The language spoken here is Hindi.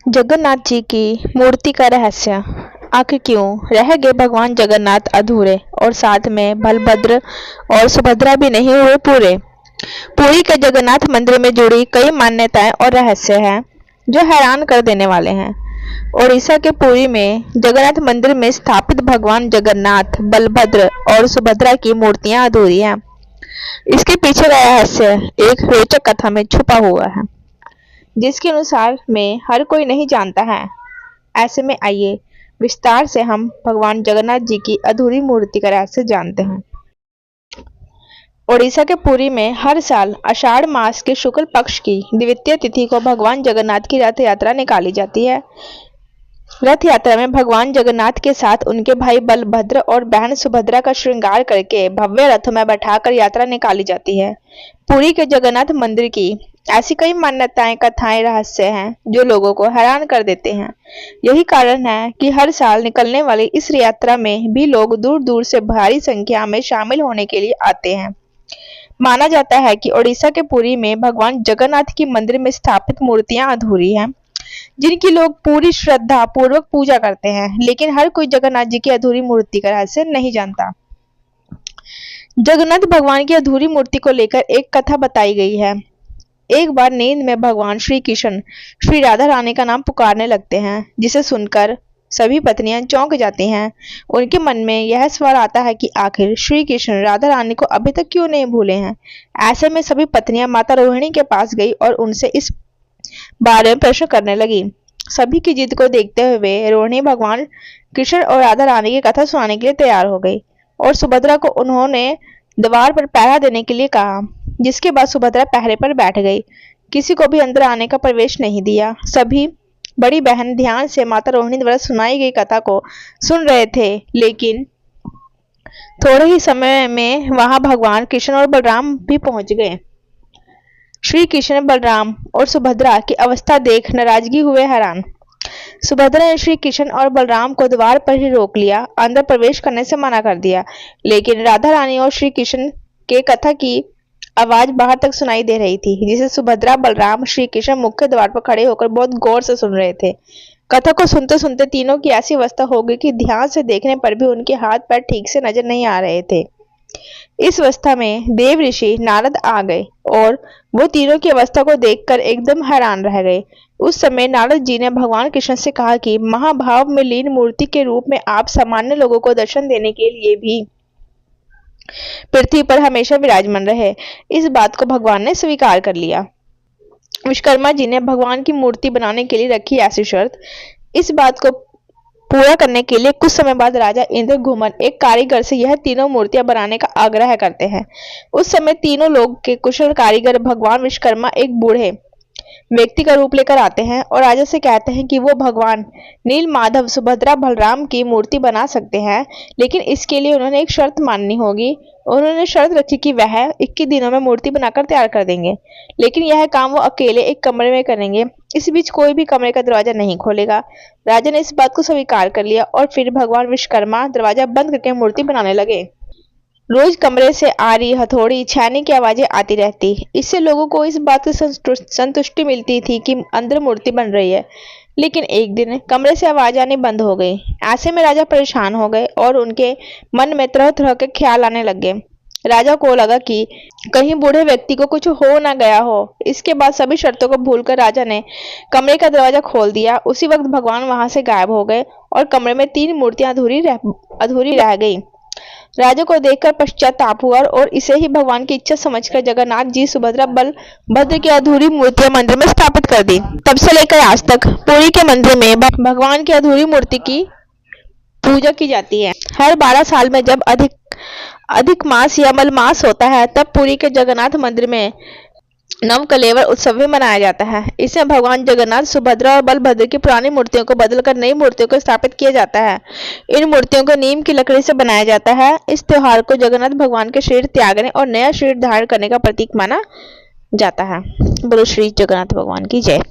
जगन्नाथ जी की मूर्ति का रहस्य। आखिर क्यों रह गए भगवान जगन्नाथ अधूरे और साथ में बलभद्र और सुभद्रा भी नहीं हुए पूरे। पुरी के जगन्नाथ मंदिर में जुड़ी कई मान्यताएं और रहस्य हैं जो हैरान कर देने वाले हैं। ओडिशा के पुरी में जगन्नाथ मंदिर में स्थापित भगवान जगन्नाथ, बलभद्र और सुभद्रा की मूर्तियां अधूरी हैं। इसके पीछे का रहस्य एक रोचक कथा में छुपा हुआ है जिसके अनुसार में हर कोई नहीं जानता है। ऐसे में आइए विस्तार से हम भगवान जगन्नाथ जी की अधूरी मूर्ति का रहस्य जानते हैं। ओडिशा के पुरी में हर साल आषाढ़ मास के शुक्ल पक्ष की द्वितीय तिथि को भगवान जगन्नाथ की रथ यात्रा निकाली जाती है। रथ यात्रा में भगवान जगन्नाथ के साथ उनके भाई बलभद्र और बहन सुभद्रा का श्रृंगार करके भव्य रथ में बैठाकर यात्रा निकाली जाती है। पुरी के जगन्नाथ मंदिर की ऐसी कई मान्यताएं, कथाएं, रहस्य हैं जो लोगों को हैरान कर देते हैं। यही कारण है कि हर साल निकलने वाली इस यात्रा में भी लोग दूर दूर से भारी संख्या में शामिल होने के लिए आते हैं। माना जाता है कि ओडिशा के पुरी में भगवान जगन्नाथ की मंदिर में स्थापित मूर्तियां अधूरी हैं जिनकी लोग पूरी श्रद्धा पूर्वक पूजा करते हैं, लेकिन हर कोई जगन्नाथ जी की अधूरी मूर्ति का रहस्य नहीं जानता। जगन्नाथ भगवान की अधूरी मूर्ति को लेकर एक कथा बताई गई है। एक बार नींद में भगवान श्री कृष्ण श्री राधा रानी का नाम पुकारने लगते हैं, जिसे सुनकर सभी पत्नियां चौंक जाती हैं। उनके मन में यह सवाल आता है कि आखिर श्री कृष्ण राधा रानी को अभी तक क्यों नहीं भूले हैं। ऐसे में सभी पत्नियां माता रोहिणी के पास गई और उनसे इस बारे में प्रश्न करने लगी। सभी की जिद को देखते हुए रोहिणी भगवान कृष्ण और राधा रानी की कथा सुनाने के लिए तैयार हो गई और सुभद्रा को उन्होंने द्वार पर पहरा देने के लिए कहा, जिसके बाद सुभद्रा पहरे पर बैठ गई। किसी को भी अंदर आने का प्रवेश नहीं दिया। सभी बड़ी बहन ध्यान से माता रोहिणी द्वारा सुनाई गई कथा को सुन रहे थे, लेकिन थोड़े ही समय में वहां भगवान कृष्ण और बलराम भी पहुंच गए। श्री कृष्ण, बलराम और सुभद्रा की अवस्था देख नाराजगी हुए हैरान। सुभद्रा ने श्री कृष्ण और बलराम को द्वार पर ही रोक लिया, अंदर प्रवेश करने से मना कर दिया। लेकिन राधा रानी और श्री कृष्ण के कथा की आवाज बाहर तक सुनाई दे रही थी, जिसे सुभद्रा, बलराम, श्री कृष्ण मुख्य द्वार पर खड़े होकर बहुत गौर से सुन रहे थे। कथा को सुनते सुनते तीनों की ऐसी अवस्था हो गई कि ध्यान से देखने पर भी उनके हाथ पैर ठीक से नजर नहीं आ रहे थे। इस अवस्था में देव ऋषि नारद आ गए और वो तीनों की अवस्था को देखकर एकदम हैरान रह गए। उस समय नारद जी ने भगवान कृष्ण से कहा कि महाभाव में लीन मूर्ति के रूप में आप सामान्य लोगों को दर्शन देने के लिए भी पृथ्वी पर हमेशा विराजमान रहे। इस बात को भगवान ने स्वीकार कर लिया। विश्वकर्मा जी ने भगवान की मूर्ति बनाने के लिए रखी ऐसी शर्त। इस बात को पूरा करने के लिए कुछ समय बाद राजा इंद्रघुमन एक कारीगर से यह तीनों मूर्तियां बनाने का आग्रह करते हैं। उस समय तीनों लोग के कुशल कारीगर भगवान विश्वकर्मा एक बूढ़े व्यक्ति का रूप लेकर आते हैं और राजा से कहते हैं कि वो भगवान नील माधव, सुभद्रा, बलराम की मूर्ति बना सकते हैं, लेकिन इसके लिए उन्होंने एक शर्त माननी होगी। उन्होंने शर्त रखी कि वह 21 दिनों में मूर्ति बनाकर तैयार कर देंगे, लेकिन यह काम वो अकेले एक कमरे में करेंगे। इस बीच कोई भी कमरे का दरवाजा नहीं खोलेगा। राजा ने इस बात को स्वीकार कर लिया और फिर भगवान विश्वकर्मा दरवाजा बंद करके मूर्ति बनाने लगे। रोज कमरे से आरी, हथौड़ी, छेनी की आवाजें आती रहती। इससे लोगों को इस बात से संतुष्टि मिलती थी कि अंदर मूर्ति बन रही है। लेकिन एक दिन कमरे से आवाज आनी बंद हो गई। ऐसे में राजा परेशान हो गए और उनके मन में तरह तरह के ख्याल आने लगे। राजा को लगा कि कहीं बूढ़े व्यक्ति को कुछ हो ना गया हो। इसके बाद सभी शर्तों को भूलकर राजा ने कमरे का दरवाजा खोल दिया। उसी वक्त भगवान वहां से गायब हो गए और कमरे में 3 मूर्तियां अधूरी रह गई। राजा को देखकर पश्चाताप हुआ और इसे ही भगवान की इच्छा समझकर जगन्नाथ जी, सुभद्रा, बलभद्र की अधूरी मूर्तियां मंदिर में स्थापित कर दी। तब से लेकर आज तक पुरी के मंदिर में भगवान की अधूरी मूर्ति की पूजा की जाती है। हर 12 साल में जब अधिक मास या मलमास होता है, तब पुरी के जगन्नाथ मंदिर में नवकलेवर उत्सव भी मनाया जाता है। इसमें भगवान जगन्नाथ, सुभद्रा और बलभद्र की पुरानी मूर्तियों को बदलकर नई मूर्तियों को स्थापित किया जाता है। इन मूर्तियों को नीम की लकड़ी से बनाया जाता है। इस त्योहार को जगन्नाथ भगवान के शरीर त्यागने और नया शरीर धारण करने का प्रतीक माना जाता है। बोलो श्री जगन्नाथ भगवान की जय।